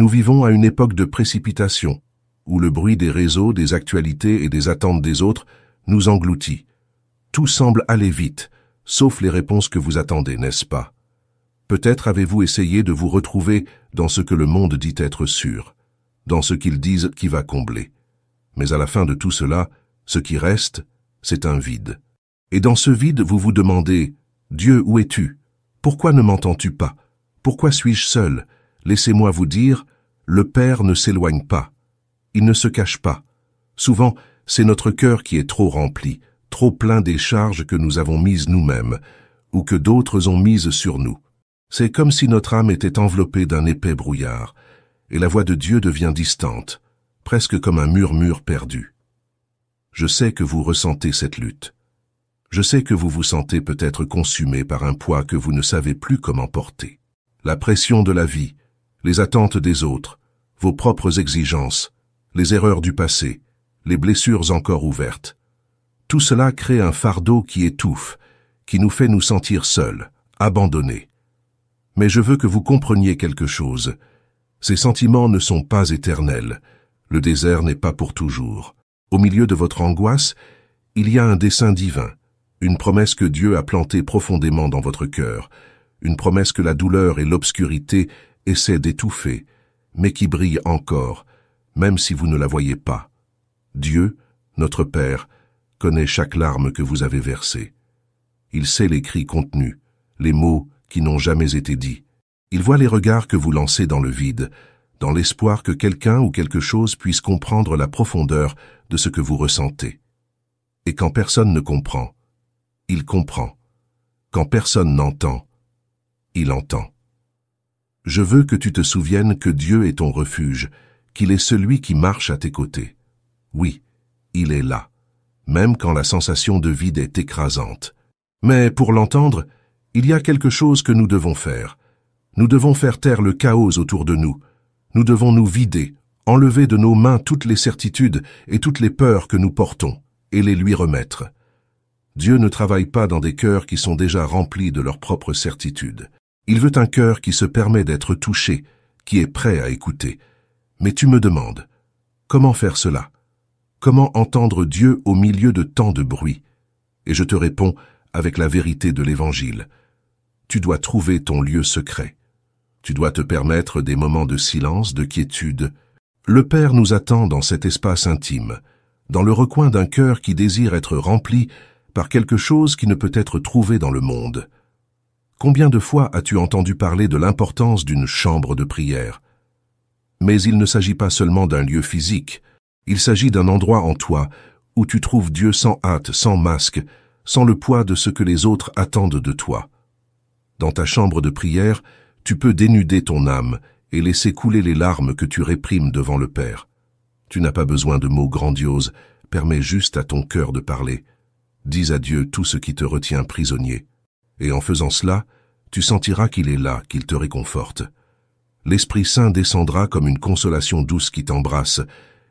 Nous vivons à une époque de précipitation, où le bruit des réseaux, des actualités et des attentes des autres nous engloutit. Tout semble aller vite, sauf les réponses que vous attendez, n'est-ce pas? Peut-être avez-vous essayé de vous retrouver dans ce que le monde dit être sûr, dans ce qu'ils disent qui va combler. Mais à la fin de tout cela, ce qui reste, c'est un vide. Et dans ce vide, vous vous demandez, « Dieu, où es-tu? Pourquoi ne m'entends-tu pas? Pourquoi suis-je seul? » Laissez-moi vous dire, le Père ne s'éloigne pas. Il ne se cache pas. Souvent, c'est notre cœur qui est trop rempli, trop plein des charges que nous avons mises nous-mêmes, ou que d'autres ont mises sur nous. C'est comme si notre âme était enveloppée d'un épais brouillard, et la voix de Dieu devient distante, presque comme un murmure perdu. Je sais que vous ressentez cette lutte. Je sais que vous vous sentez peut-être consumé par un poids que vous ne savez plus comment porter. La pression de la vie, les attentes des autres, vos propres exigences, les erreurs du passé, les blessures encore ouvertes. Tout cela crée un fardeau qui étouffe, qui nous fait nous sentir seuls, abandonnés. Mais je veux que vous compreniez quelque chose. Ces sentiments ne sont pas éternels. Le désert n'est pas pour toujours. Au milieu de votre angoisse, il y a un dessein divin, une promesse que Dieu a plantée profondément dans votre cœur, une promesse que la douleur et l'obscurité essaient d'étouffer, mais qui brille encore, même si vous ne la voyez pas. Dieu, notre Père, connaît chaque larme que vous avez versée. Il sait les cris contenus, les mots qui n'ont jamais été dits. Il voit les regards que vous lancez dans le vide, dans l'espoir que quelqu'un ou quelque chose puisse comprendre la profondeur de ce que vous ressentez. Et quand personne ne comprend, il comprend. Quand personne n'entend, il entend. Je veux que tu te souviennes que Dieu est ton refuge, qu'il est celui qui marche à tes côtés. Oui, il est là, même quand la sensation de vide est écrasante. Mais pour l'entendre, il y a quelque chose que nous devons faire. Nous devons faire taire le chaos autour de nous. Nous devons nous vider, enlever de nos mains toutes les certitudes et toutes les peurs que nous portons, et les lui remettre. Dieu ne travaille pas dans des cœurs qui sont déjà remplis de leurs propres certitudes. Il veut un cœur qui se permet d'être touché, qui est prêt à écouter. Mais tu me demandes, comment faire cela? Comment entendre Dieu au milieu de tant de bruit? Et je te réponds avec la vérité de l'Évangile. Tu dois trouver ton lieu secret. Tu dois te permettre des moments de silence, de quiétude. Le Père nous attend dans cet espace intime, dans le recoin d'un cœur qui désire être rempli par quelque chose qui ne peut être trouvé dans le monde. Combien de fois as-tu entendu parler de l'importance d'une chambre de prière? Mais il ne s'agit pas seulement d'un lieu physique, il s'agit d'un endroit en toi où tu trouves Dieu sans hâte, sans masque, sans le poids de ce que les autres attendent de toi. Dans ta chambre de prière, tu peux dénuder ton âme et laisser couler les larmes que tu réprimes devant le Père. Tu n'as pas besoin de mots grandioses, permets juste à ton cœur de parler. Dis à Dieu tout ce qui te retient prisonnier. Et en faisant cela, tu sentiras qu'il est là, qu'il te réconforte. L'Esprit Saint descendra comme une consolation douce qui t'embrasse,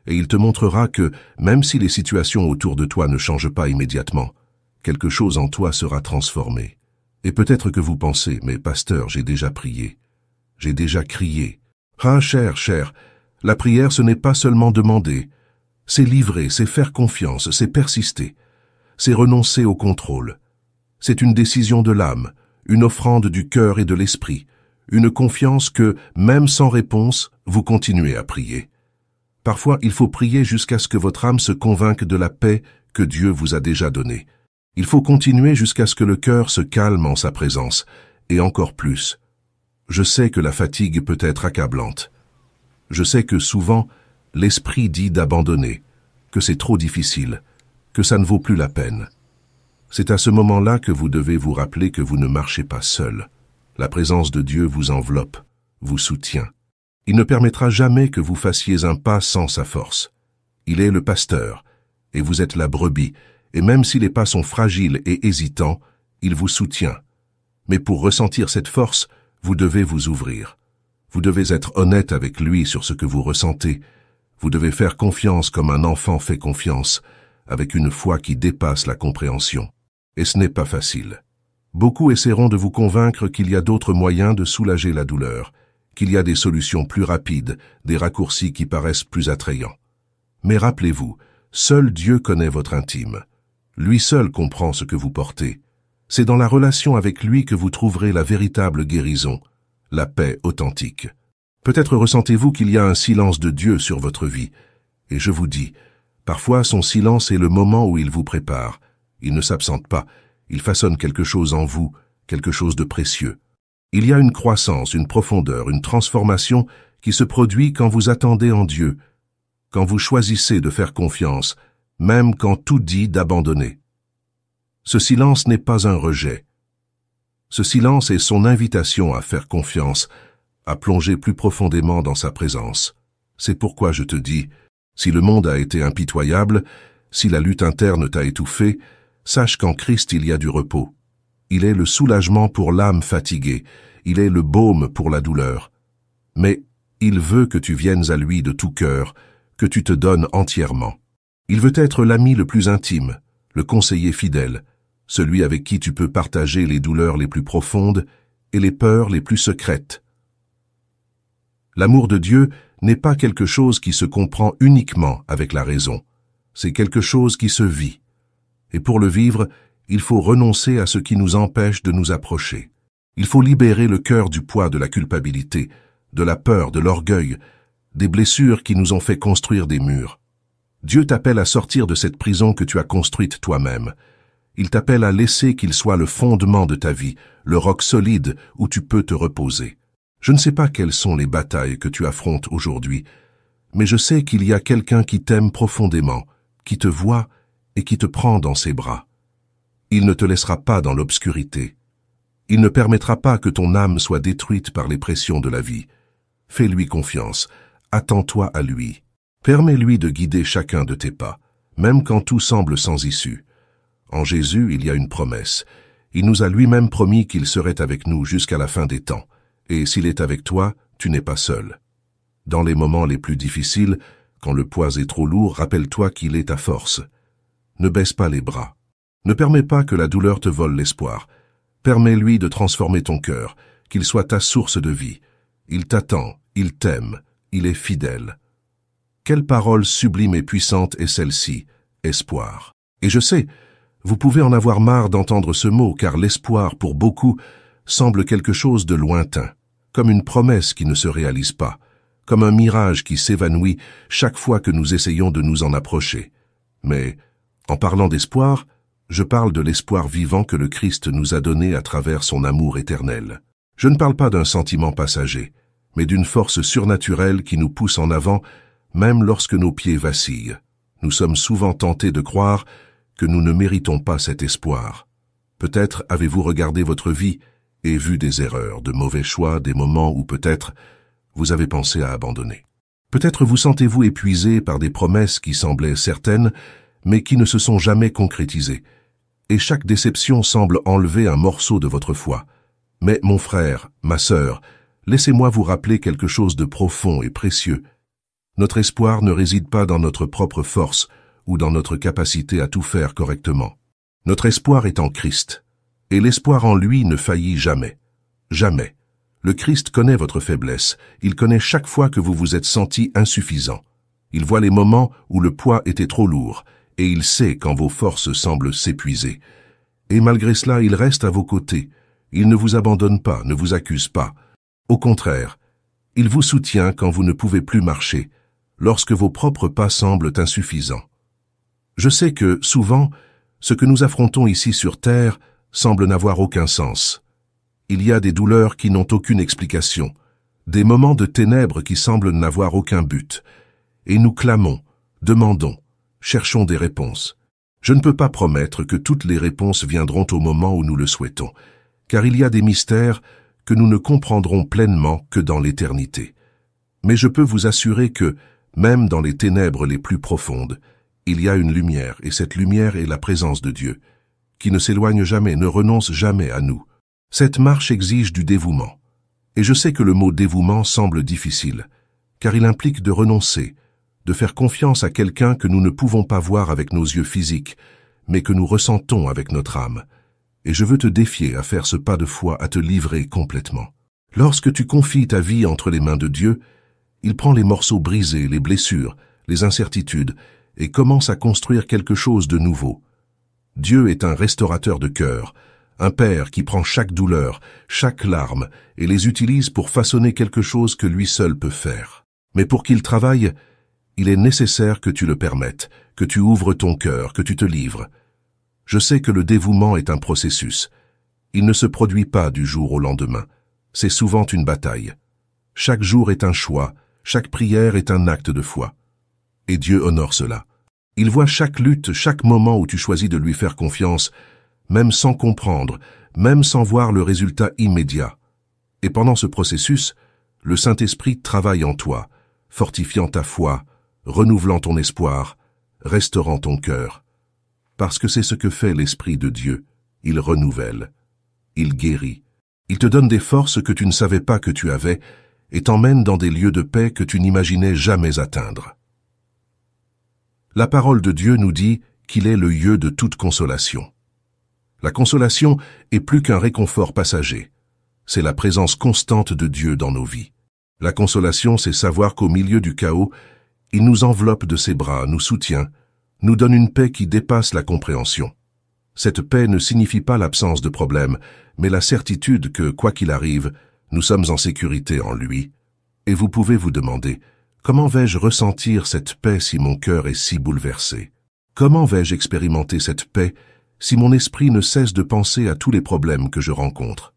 et il te montrera que, même si les situations autour de toi ne changent pas immédiatement, quelque chose en toi sera transformé. Et peut-être que vous pensez, mais pasteur, j'ai déjà prié. J'ai déjà crié. Ah, cher, la prière ce n'est pas seulement demander. C'est livrer, c'est faire confiance, c'est persister. C'est renoncer au contrôle. C'est une décision de l'âme, une offrande du cœur et de l'esprit, une confiance que, même sans réponse, vous continuez à prier. Parfois, il faut prier jusqu'à ce que votre âme se convainque de la paix que Dieu vous a déjà donnée. Il faut continuer jusqu'à ce que le cœur se calme en sa présence, et encore plus. Je sais que la fatigue peut être accablante. Je sais que souvent, l'esprit dit d'abandonner, que c'est trop difficile, que ça ne vaut plus la peine. C'est à ce moment-là que vous devez vous rappeler que vous ne marchez pas seul. La présence de Dieu vous enveloppe, vous soutient. Il ne permettra jamais que vous fassiez un pas sans sa force. Il est le pasteur, et vous êtes la brebis, et même si les pas sont fragiles et hésitants, il vous soutient. Mais pour ressentir cette force, vous devez vous ouvrir. Vous devez être honnête avec lui sur ce que vous ressentez. Vous devez faire confiance comme un enfant fait confiance, avec une foi qui dépasse la compréhension. Et ce n'est pas facile. Beaucoup essaieront de vous convaincre qu'il y a d'autres moyens de soulager la douleur, qu'il y a des solutions plus rapides, des raccourcis qui paraissent plus attrayants. Mais rappelez-vous, seul Dieu connaît votre intime. Lui seul comprend ce que vous portez. C'est dans la relation avec lui que vous trouverez la véritable guérison, la paix authentique. Peut-être ressentez-vous qu'il y a un silence de Dieu sur votre vie. Et je vous dis, parfois son silence est le moment où il vous prépare. Il ne s'absente pas, il façonne quelque chose en vous, quelque chose de précieux. Il y a une croissance, une profondeur, une transformation qui se produit quand vous attendez en Dieu, quand vous choisissez de faire confiance, même quand tout dit d'abandonner. Ce silence n'est pas un rejet. Ce silence est son invitation à faire confiance, à plonger plus profondément dans sa présence. C'est pourquoi je te dis, si le monde a été impitoyable, si la lutte interne t'a étouffé, sache qu'en Christ il y a du repos. Il est le soulagement pour l'âme fatiguée, il est le baume pour la douleur. Mais il veut que tu viennes à lui de tout cœur, que tu te donnes entièrement. Il veut être l'ami le plus intime, le conseiller fidèle, celui avec qui tu peux partager les douleurs les plus profondes et les peurs les plus secrètes. L'amour de Dieu n'est pas quelque chose qui se comprend uniquement avec la raison, c'est quelque chose qui se vit. Et pour le vivre, il faut renoncer à ce qui nous empêche de nous approcher. Il faut libérer le cœur du poids de la culpabilité, de la peur, de l'orgueil, des blessures qui nous ont fait construire des murs. Dieu t'appelle à sortir de cette prison que tu as construite toi-même. Il t'appelle à laisser qu'il soit le fondement de ta vie, le roc solide où tu peux te reposer. Je ne sais pas quelles sont les batailles que tu affrontes aujourd'hui, mais je sais qu'il y a quelqu'un qui t'aime profondément, qui te voit et qui te prend dans ses bras. Il ne te laissera pas dans l'obscurité. Il ne permettra pas que ton âme soit détruite par les pressions de la vie. Fais-lui confiance, attends-toi à lui. Permets-lui de guider chacun de tes pas, même quand tout semble sans issue. En Jésus, il y a une promesse. Il nous a lui-même promis qu'il serait avec nous jusqu'à la fin des temps. Et s'il est avec toi, tu n'es pas seul. Dans les moments les plus difficiles, quand le poids est trop lourd, rappelle-toi qu'il est ta force. Ne baisse pas les bras. Ne permets pas que la douleur te vole l'espoir. Permets-lui de transformer ton cœur, qu'il soit ta source de vie. Il t'attend, il t'aime, il est fidèle. Quelle parole sublime et puissante est celle-ci, espoir. Et je sais, vous pouvez en avoir marre d'entendre ce mot, car l'espoir, pour beaucoup, semble quelque chose de lointain, comme une promesse qui ne se réalise pas, comme un mirage qui s'évanouit chaque fois que nous essayons de nous en approcher. Mais, en parlant d'espoir, je parle de l'espoir vivant que le Christ nous a donné à travers son amour éternel. Je ne parle pas d'un sentiment passager, mais d'une force surnaturelle qui nous pousse en avant, même lorsque nos pieds vacillent. Nous sommes souvent tentés de croire que nous ne méritons pas cet espoir. Peut-être avez-vous regardé votre vie et vu des erreurs, de mauvais choix, des moments où peut-être vous avez pensé à abandonner. Peut-être vous sentez-vous épuisé par des promesses qui semblaient certaines, mais qui ne se sont jamais concrétisées. Et chaque déception semble enlever un morceau de votre foi. Mais mon frère, ma sœur, laissez-moi vous rappeler quelque chose de profond et précieux. Notre espoir ne réside pas dans notre propre force ou dans notre capacité à tout faire correctement. Notre espoir est en Christ, et l'espoir en lui ne faillit jamais. Jamais. Le Christ connaît votre faiblesse, il connaît chaque fois que vous vous êtes senti insuffisant. Il voit les moments où le poids était trop lourd, et il sait quand vos forces semblent s'épuiser. Et malgré cela, il reste à vos côtés. Il ne vous abandonne pas, ne vous accuse pas. Au contraire, il vous soutient quand vous ne pouvez plus marcher, lorsque vos propres pas semblent insuffisants. Je sais que, souvent, ce que nous affrontons ici sur Terre semble n'avoir aucun sens. Il y a des douleurs qui n'ont aucune explication, des moments de ténèbres qui semblent n'avoir aucun but. Et nous clamons, demandons, cherchons des réponses. Je ne peux pas promettre que toutes les réponses viendront au moment où nous le souhaitons, car il y a des mystères que nous ne comprendrons pleinement que dans l'éternité. Mais je peux vous assurer que, même dans les ténèbres les plus profondes, il y a une lumière, et cette lumière est la présence de Dieu, qui ne s'éloigne jamais, ne renonce jamais à nous. Cette marche exige du dévouement. Et je sais que le mot dévouement semble difficile, car il implique de renoncer, de faire confiance à quelqu'un que nous ne pouvons pas voir avec nos yeux physiques, mais que nous ressentons avec notre âme. Et je veux te défier à faire ce pas de foi, à te livrer complètement. Lorsque tu confies ta vie entre les mains de Dieu, il prend les morceaux brisés, les blessures, les incertitudes, et commence à construire quelque chose de nouveau. Dieu est un restaurateur de cœur, un père qui prend chaque douleur, chaque larme, et les utilise pour façonner quelque chose que lui seul peut faire. Mais pour qu'il travaille, il est nécessaire que tu le permettes, que tu ouvres ton cœur, que tu te livres. Je sais que le dévouement est un processus. Il ne se produit pas du jour au lendemain. C'est souvent une bataille. Chaque jour est un choix, chaque prière est un acte de foi. Et Dieu honore cela. Il voit chaque lutte, chaque moment où tu choisis de lui faire confiance, même sans comprendre, même sans voir le résultat immédiat. Et pendant ce processus, le Saint-Esprit travaille en toi, fortifiant ta foi, renouvelant ton espoir, restaurant ton cœur. Parce que c'est ce que fait l'Esprit de Dieu. Il renouvelle, il guérit, il te donne des forces que tu ne savais pas que tu avais et t'emmène dans des lieux de paix que tu n'imaginais jamais atteindre. La parole de Dieu nous dit qu'il est le lieu de toute consolation. La consolation est plus qu'un réconfort passager. C'est la présence constante de Dieu dans nos vies. La consolation, c'est savoir qu'au milieu du chaos, il nous enveloppe de ses bras, nous soutient, nous donne une paix qui dépasse la compréhension. Cette paix ne signifie pas l'absence de problème, mais la certitude que, quoi qu'il arrive, nous sommes en sécurité en lui. Et vous pouvez vous demander, comment vais-je ressentir cette paix si mon cœur est si bouleversé? Comment vais-je expérimenter cette paix si mon esprit ne cesse de penser à tous les problèmes que je rencontre?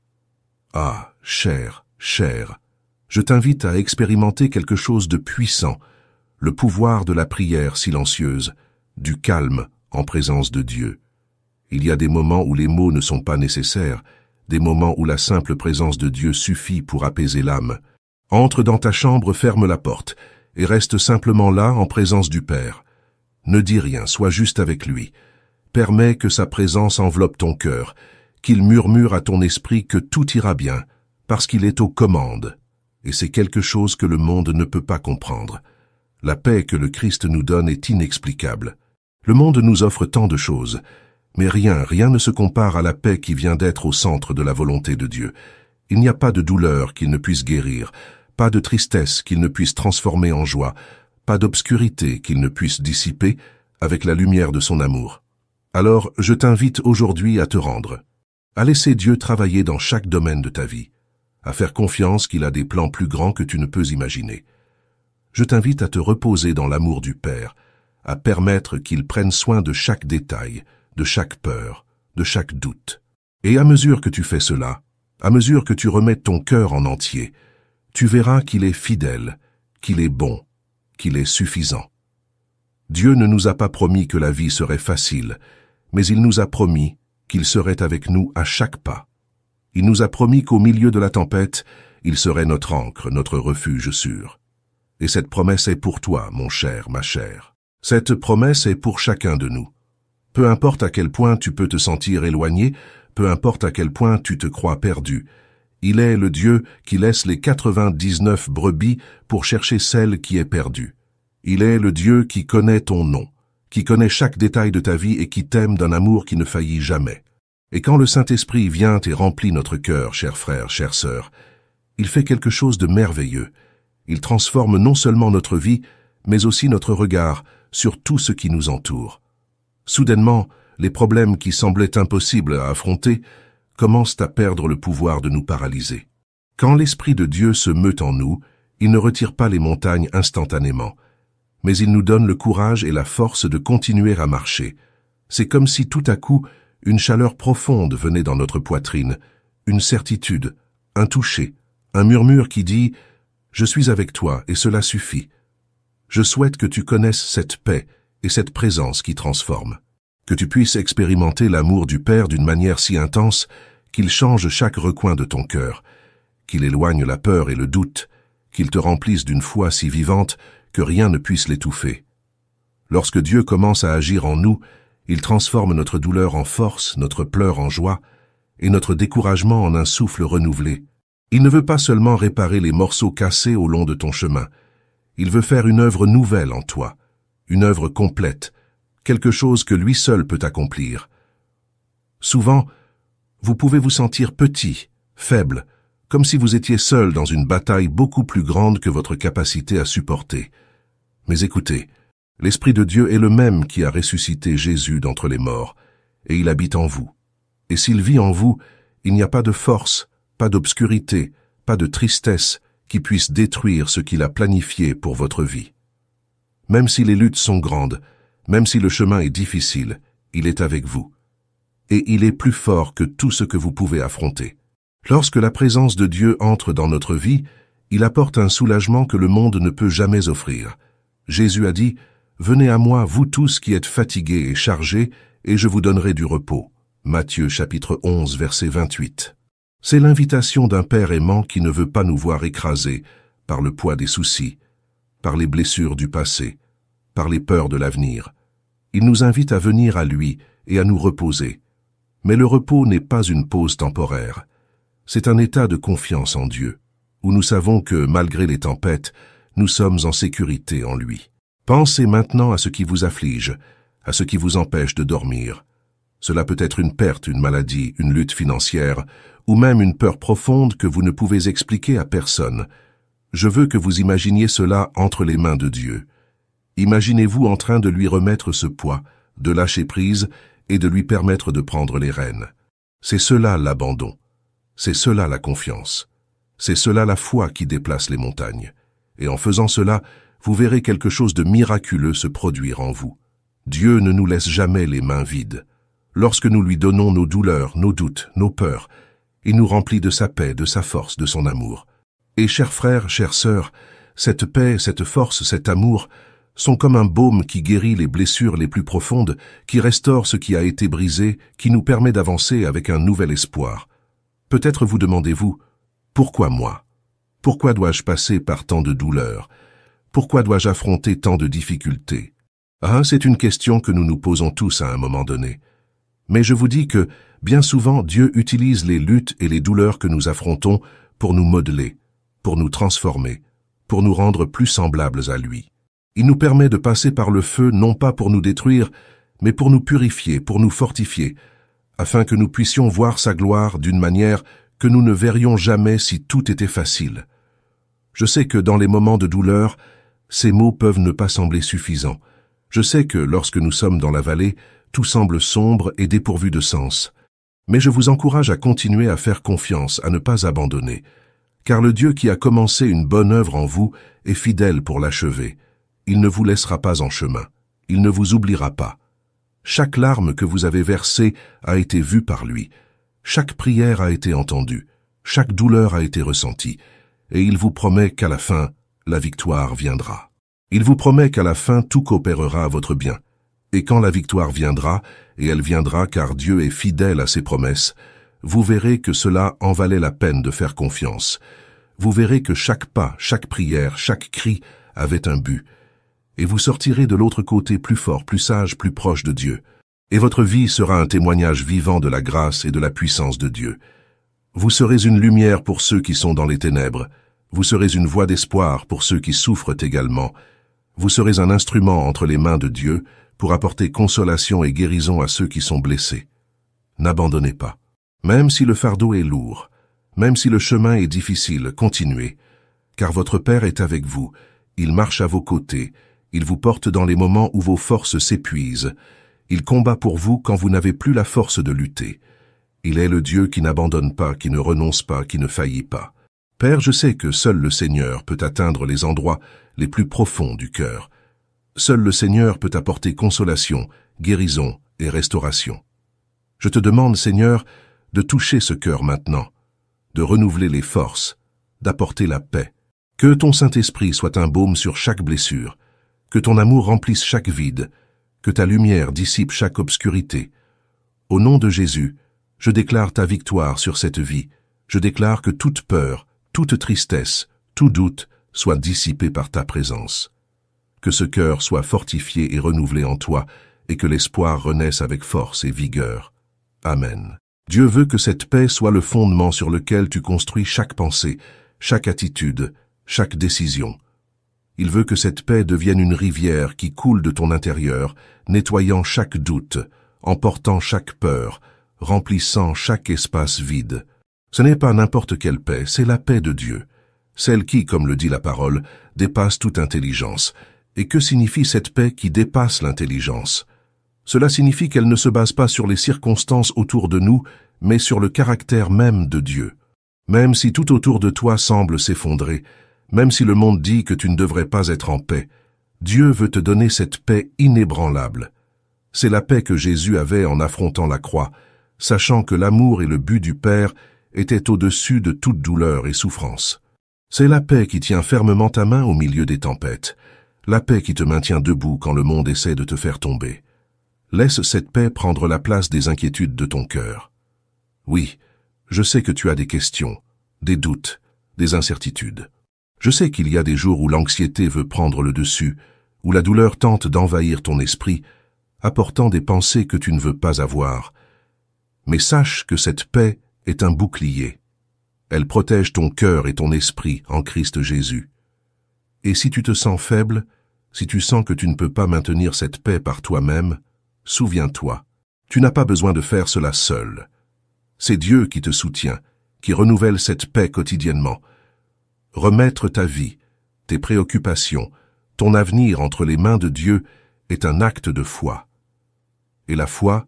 Ah, cher, je t'invite à expérimenter quelque chose de puissant, le pouvoir de la prière silencieuse, du calme en présence de Dieu. Il y a des moments où les mots ne sont pas nécessaires, des moments où la simple présence de Dieu suffit pour apaiser l'âme. Entre dans ta chambre, ferme la porte, et reste simplement là en présence du Père. Ne dis rien, sois juste avec lui. Permets que sa présence enveloppe ton cœur, qu'il murmure à ton esprit que tout ira bien, parce qu'il est aux commandes. Et c'est quelque chose que le monde ne peut pas comprendre. La paix que le Christ nous donne est inexplicable. Le monde nous offre tant de choses, mais rien ne se compare à la paix qui vient d'être au centre de la volonté de Dieu. Il n'y a pas de douleur qu'il ne puisse guérir, pas de tristesse qu'il ne puisse transformer en joie, pas d'obscurité qu'il ne puisse dissiper avec la lumière de son amour. Alors, je t'invite aujourd'hui à te rendre, à laisser Dieu travailler dans chaque domaine de ta vie, à faire confiance qu'il a des plans plus grands que tu ne peux imaginer. Je t'invite à te reposer dans l'amour du Père, à permettre qu'il prenne soin de chaque détail, de chaque peur, de chaque doute. Et à mesure que tu fais cela, à mesure que tu remets ton cœur en entier, tu verras qu'il est fidèle, qu'il est bon, qu'il est suffisant. Dieu ne nous a pas promis que la vie serait facile, mais il nous a promis qu'il serait avec nous à chaque pas. Il nous a promis qu'au milieu de la tempête, il serait notre ancre, notre refuge sûr. Et cette promesse est pour toi, mon cher, ma chère. Cette promesse est pour chacun de nous. Peu importe à quel point tu peux te sentir éloigné, peu importe à quel point tu te crois perdu, il est le Dieu qui laisse les 99 brebis pour chercher celle qui est perdue. Il est le Dieu qui connaît ton nom, qui connaît chaque détail de ta vie et qui t'aime d'un amour qui ne faillit jamais. Et quand le Saint-Esprit vient et remplit notre cœur, chers frères, chères sœurs, il fait quelque chose de merveilleux. Il transforme non seulement notre vie, mais aussi notre regard sur tout ce qui nous entoure. Soudainement, les problèmes qui semblaient impossibles à affronter commencent à perdre le pouvoir de nous paralyser. Quand l'Esprit de Dieu se meut en nous, il ne retire pas les montagnes instantanément, mais il nous donne le courage et la force de continuer à marcher. C'est comme si tout à coup, une chaleur profonde venait dans notre poitrine, une certitude, un toucher, un murmure qui dit « Je suis avec toi et cela suffit ». Je souhaite que tu connaisses cette paix et cette présence qui transforme, que tu puisses expérimenter l'amour du Père d'une manière si intense qu'il change chaque recoin de ton cœur, qu'il éloigne la peur et le doute, qu'il te remplisse d'une foi si vivante que rien ne puisse l'étouffer. Lorsque Dieu commence à agir en nous, il transforme notre douleur en force, notre pleur en joie, et notre découragement en un souffle renouvelé. Il ne veut pas seulement réparer les morceaux cassés au long de ton chemin, il veut faire une œuvre nouvelle en toi, une œuvre complète, quelque chose que lui seul peut accomplir. Souvent, vous pouvez vous sentir petit, faible, comme si vous étiez seul dans une bataille beaucoup plus grande que votre capacité à supporter. Mais écoutez, l'Esprit de Dieu est le même qui a ressuscité Jésus d'entre les morts, et il habite en vous. Et s'il vit en vous, il n'y a pas de force, pas d'obscurité, pas de tristesse qui puisse détruire ce qu'il a planifié pour votre vie. Même si les luttes sont grandes, même si le chemin est difficile, il est avec vous. Et il est plus fort que tout ce que vous pouvez affronter. Lorsque la présence de Dieu entre dans notre vie, il apporte un soulagement que le monde ne peut jamais offrir. Jésus a dit, « Venez à moi, vous tous qui êtes fatigués et chargés, et je vous donnerai du repos. » Matthieu chapitre 11, verset 28. C'est l'invitation d'un Père aimant qui ne veut pas nous voir écrasés par le poids des soucis, par les blessures du passé, par les peurs de l'avenir. Il nous invite à venir à lui et à nous reposer. Mais le repos n'est pas une pause temporaire. C'est un état de confiance en Dieu, où nous savons que, malgré les tempêtes, nous sommes en sécurité en lui. Pensez maintenant à ce qui vous afflige, à ce qui vous empêche de dormir. Cela peut être une perte, une maladie, une lutte financière, ou même une peur profonde que vous ne pouvez expliquer à personne. Je veux que vous imaginiez cela entre les mains de Dieu. Imaginez-vous en train de lui remettre ce poids, de lâcher prise et de lui permettre de prendre les rênes. C'est cela l'abandon. C'est cela la confiance. C'est cela la foi qui déplace les montagnes. Et en faisant cela, vous verrez quelque chose de miraculeux se produire en vous. Dieu ne nous laisse jamais les mains vides. Lorsque nous lui donnons nos douleurs, nos doutes, nos peurs, il nous remplit de sa paix, de sa force, de son amour. Et chers frères, chères sœurs, cette paix, cette force, cet amour sont comme un baume qui guérit les blessures les plus profondes, qui restaure ce qui a été brisé, qui nous permet d'avancer avec un nouvel espoir. Peut-être vous demandez-vous, pourquoi moi? Pourquoi dois-je passer par tant de douleurs? Pourquoi dois-je affronter tant de difficultés? Ah, c'est une question que nous nous posons tous à un moment donné. Mais je vous dis que, bien souvent, Dieu utilise les luttes et les douleurs que nous affrontons pour nous modeler, pour nous transformer, pour nous rendre plus semblables à lui. Il nous permet de passer par le feu non pas pour nous détruire, mais pour nous purifier, pour nous fortifier, afin que nous puissions voir sa gloire d'une manière que nous ne verrions jamais si tout était facile. Je sais que dans les moments de douleur, ces mots peuvent ne pas sembler suffisants. Je sais que lorsque nous sommes dans la vallée, tout semble sombre et dépourvu de sens. Mais je vous encourage à continuer à faire confiance, à ne pas abandonner, car le Dieu qui a commencé une bonne œuvre en vous est fidèle pour l'achever. Il ne vous laissera pas en chemin. Il ne vous oubliera pas. Chaque larme que vous avez versée a été vue par lui. Chaque prière a été entendue. Chaque douleur a été ressentie. Et il vous promet qu'à la fin, la victoire viendra. Il vous promet qu'à la fin, tout coopérera à votre bien. Et quand la victoire viendra, et elle viendra car Dieu est fidèle à ses promesses, vous verrez que cela en valait la peine de faire confiance. Vous verrez que chaque pas, chaque prière, chaque cri avait un but. Et vous sortirez de l'autre côté plus fort, plus sage, plus proche de Dieu. Et votre vie sera un témoignage vivant de la grâce et de la puissance de Dieu. Vous serez une lumière pour ceux qui sont dans les ténèbres. Vous serez une voix d'espoir pour ceux qui souffrent également. Vous serez un instrument entre les mains de Dieu pour apporter consolation et guérison à ceux qui sont blessés. N'abandonnez pas. Même si le fardeau est lourd, même si le chemin est difficile, continuez, car votre Père est avec vous, il marche à vos côtés, il vous porte dans les moments où vos forces s'épuisent, il combat pour vous quand vous n'avez plus la force de lutter. Il est le Dieu qui n'abandonne pas, qui ne renonce pas, qui ne faillit pas. Père, je sais que seul le Seigneur peut atteindre les endroits les plus profonds du cœur. Seul le Seigneur peut apporter consolation, guérison et restauration. Je te demande, Seigneur, de toucher ce cœur maintenant, de renouveler les forces, d'apporter la paix. Que ton Saint-Esprit soit un baume sur chaque blessure, que ton amour remplisse chaque vide, que ta lumière dissipe chaque obscurité. Au nom de Jésus, je déclare ta victoire sur cette vie. Je déclare que toute peur, toute tristesse, tout doute soit dissipé par ta présence. Que ce cœur soit fortifié et renouvelé en toi, et que l'espoir renaisse avec force et vigueur. Amen. Dieu veut que cette paix soit le fondement sur lequel tu construis chaque pensée, chaque attitude, chaque décision. Il veut que cette paix devienne une rivière qui coule de ton intérieur, nettoyant chaque doute, emportant chaque peur, remplissant chaque espace vide. Ce n'est pas n'importe quelle paix, c'est la paix de Dieu. Celle qui, comme le dit la parole, dépasse toute intelligence. Et que signifie cette paix qui dépasse l'intelligence? Cela signifie qu'elle ne se base pas sur les circonstances autour de nous, mais sur le caractère même de Dieu. Même si tout autour de toi semble s'effondrer, même si le monde dit que tu ne devrais pas être en paix, Dieu veut te donner cette paix inébranlable. C'est la paix que Jésus avait en affrontant la croix, sachant que l'amour et le but du Père étaient au-dessus de toute douleur et souffrance. C'est la paix qui tient fermement ta main au milieu des tempêtes, la paix qui te maintient debout quand le monde essaie de te faire tomber. Laisse cette paix prendre la place des inquiétudes de ton cœur. Oui, je sais que tu as des questions, des doutes, des incertitudes. Je sais qu'il y a des jours où l'anxiété veut prendre le dessus, où la douleur tente d'envahir ton esprit, apportant des pensées que tu ne veux pas avoir. Mais sache que cette paix est un bouclier. Elle protège ton cœur et ton esprit en Christ Jésus. Et si tu te sens faible, si tu sens que tu ne peux pas maintenir cette paix par toi-même, souviens-toi, tu n'as pas besoin de faire cela seul. C'est Dieu qui te soutient, qui renouvelle cette paix quotidiennement. Remettre ta vie, tes préoccupations, ton avenir entre les mains de Dieu est un acte de foi. Et la foi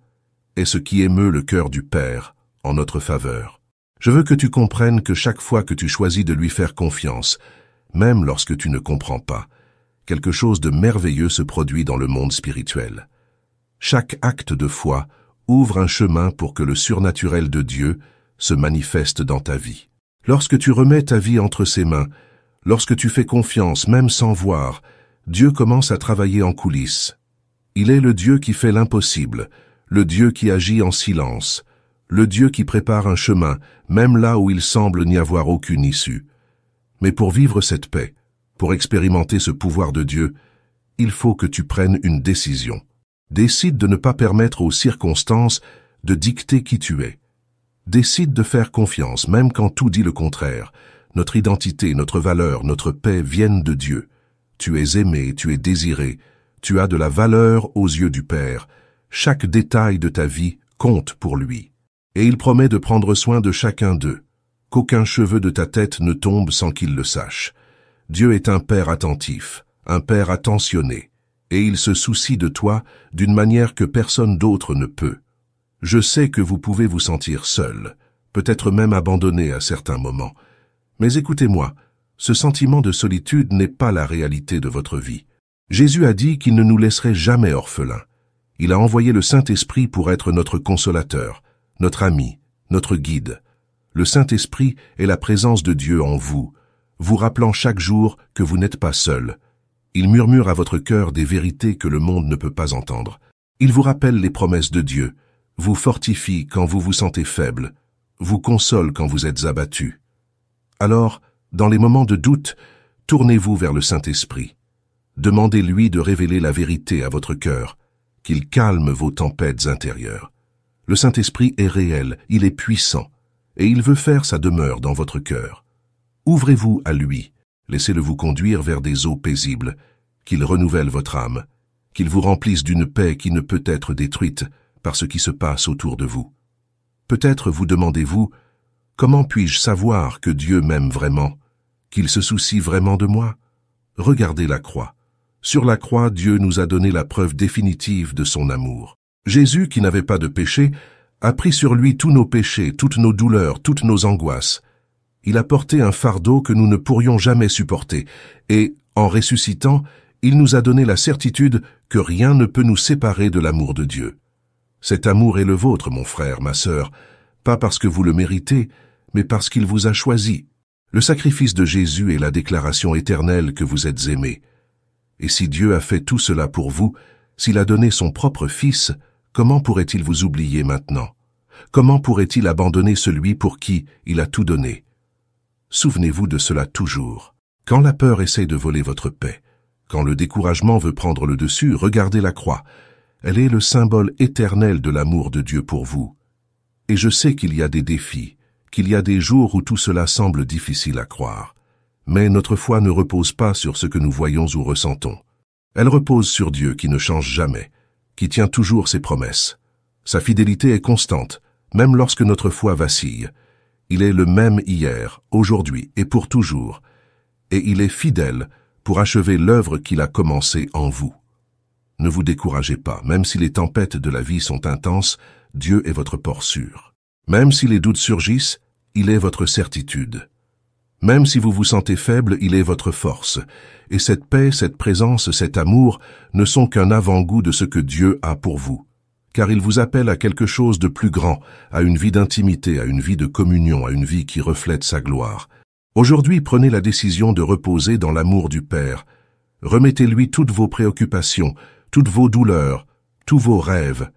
est ce qui émeut le cœur du Père en notre faveur. Je veux que tu comprennes que chaque fois que tu choisis de lui faire confiance, même lorsque tu ne comprends pas, quelque chose de merveilleux se produit dans le monde spirituel. Chaque acte de foi ouvre un chemin pour que le surnaturel de Dieu se manifeste dans ta vie. Lorsque tu remets ta vie entre ses mains, lorsque tu fais confiance même sans voir, Dieu commence à travailler en coulisses. Il est le Dieu qui fait l'impossible, le Dieu qui agit en silence, le Dieu qui prépare un chemin, même là où il semble n'y avoir aucune issue. Mais pour vivre cette paix, pour expérimenter ce pouvoir de Dieu, il faut que tu prennes une décision. Décide de ne pas permettre aux circonstances de dicter qui tu es. Décide de faire confiance, même quand tout dit le contraire. Notre identité, notre valeur, notre paix viennent de Dieu. Tu es aimé, tu es désiré, tu as de la valeur aux yeux du Père. Chaque détail de ta vie compte pour lui. Et il promet de prendre soin de chacun d'eux, qu'aucun cheveu de ta tête ne tombe sans qu'il le sache. Dieu est un Père attentif, un Père attentionné, et il se soucie de toi d'une manière que personne d'autre ne peut. Je sais que vous pouvez vous sentir seul, peut-être même abandonné à certains moments. Mais écoutez-moi, ce sentiment de solitude n'est pas la réalité de votre vie. Jésus a dit qu'il ne nous laisserait jamais orphelins. Il a envoyé le Saint-Esprit pour être notre consolateur, notre ami, notre guide. Le Saint-Esprit est la présence de Dieu en vous, vous rappelant chaque jour que vous n'êtes pas seul. Il murmure à votre cœur des vérités que le monde ne peut pas entendre. Il vous rappelle les promesses de Dieu, vous fortifie quand vous vous sentez faible, vous console quand vous êtes abattu. Alors, dans les moments de doute, tournez-vous vers le Saint-Esprit. Demandez-lui de révéler la vérité à votre cœur, qu'il calme vos tempêtes intérieures. Le Saint-Esprit est réel, il est puissant, et il veut faire sa demeure dans votre cœur. Ouvrez-vous à lui, laissez-le vous conduire vers des eaux paisibles, qu'il renouvelle votre âme, qu'il vous remplisse d'une paix qui ne peut être détruite par ce qui se passe autour de vous. Peut-être vous demandez-vous, comment puis-je savoir que Dieu m'aime vraiment, qu'il se soucie vraiment de moi? Regardez la croix. Sur la croix, Dieu nous a donné la preuve définitive de son amour. Jésus, qui n'avait pas de péché, a pris sur lui tous nos péchés, toutes nos douleurs, toutes nos angoisses. Il a porté un fardeau que nous ne pourrions jamais supporter, et, en ressuscitant, il nous a donné la certitude que rien ne peut nous séparer de l'amour de Dieu. Cet amour est le vôtre, mon frère, ma sœur, pas parce que vous le méritez, mais parce qu'il vous a choisi. Le sacrifice de Jésus est la déclaration éternelle que vous êtes aimés. Et si Dieu a fait tout cela pour vous, s'il a donné son propre Fils, comment pourrait-il vous oublier maintenant? Comment pourrait-il abandonner celui pour qui il a tout donné? Souvenez-vous de cela toujours. Quand la peur essaie de voler votre paix, quand le découragement veut prendre le dessus, regardez la croix. Elle est le symbole éternel de l'amour de Dieu pour vous. Et je sais qu'il y a des défis, qu'il y a des jours où tout cela semble difficile à croire. Mais notre foi ne repose pas sur ce que nous voyons ou ressentons. Elle repose sur Dieu qui ne change jamais, qui tient toujours ses promesses. Sa fidélité est constante, même lorsque notre foi vacille. Il est le même hier, aujourd'hui et pour toujours, et il est fidèle pour achever l'œuvre qu'il a commencée en vous. Ne vous découragez pas, même si les tempêtes de la vie sont intenses, Dieu est votre port sûr. Même si les doutes surgissent, il est votre certitude. Même si vous vous sentez faible, il est votre force. Et cette paix, cette présence, cet amour ne sont qu'un avant-goût de ce que Dieu a pour vous. Car il vous appelle à quelque chose de plus grand, à une vie d'intimité, à une vie de communion, à une vie qui reflète sa gloire. Aujourd'hui, prenez la décision de reposer dans l'amour du Père. Remettez-lui toutes vos préoccupations, toutes vos douleurs, tous vos rêves.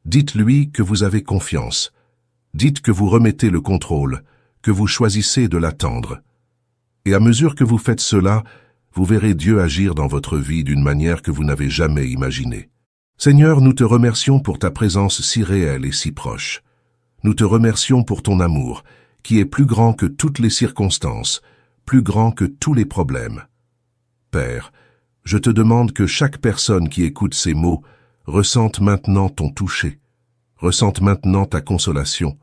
Dites-lui que vous avez confiance. Dites que vous remettez le contrôle, que vous choisissez de l'attendre. Et à mesure que vous faites cela, vous verrez Dieu agir dans votre vie d'une manière que vous n'avez jamais imaginée. Seigneur, nous te remercions pour ta présence si réelle et si proche. Nous te remercions pour ton amour, qui est plus grand que toutes les circonstances, plus grand que tous les problèmes. Père, je te demande que chaque personne qui écoute ces mots ressente maintenant ton toucher, ressente maintenant ta consolation,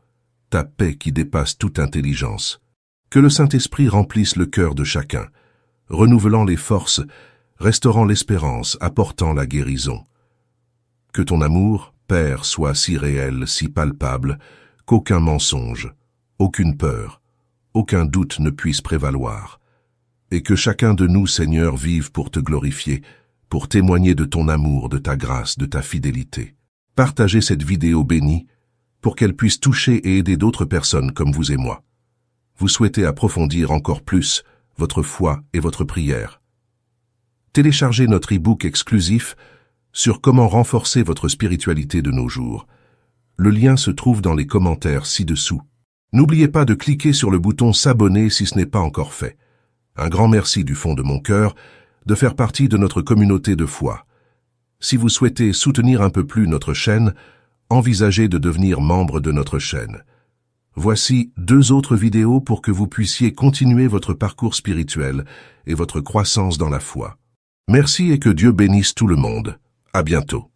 ta paix qui dépasse toute intelligence. Que le Saint-Esprit remplisse le cœur de chacun, renouvelant les forces, restaurant l'espérance, apportant la guérison. Que ton amour, Père, soit si réel, si palpable, qu'aucun mensonge, aucune peur, aucun doute ne puisse prévaloir. Et que chacun de nous, Seigneur, vive pour te glorifier, pour témoigner de ton amour, de ta grâce, de ta fidélité. Partagez cette vidéo bénie pour qu'elle puisse toucher et aider d'autres personnes comme vous et moi. Vous souhaitez approfondir encore plus votre foi et votre prière. Téléchargez notre e-book exclusif sur comment renforcer votre spiritualité de nos jours. Le lien se trouve dans les commentaires ci-dessous. N'oubliez pas de cliquer sur le bouton s'abonner si ce n'est pas encore fait. Un grand merci du fond de mon cœur de faire partie de notre communauté de foi. Si vous souhaitez soutenir un peu plus notre chaîne, envisagez de devenir membre de notre chaîne. Voici 2 autres vidéos pour que vous puissiez continuer votre parcours spirituel et votre croissance dans la foi. Merci et que Dieu bénisse tout le monde. À bientôt.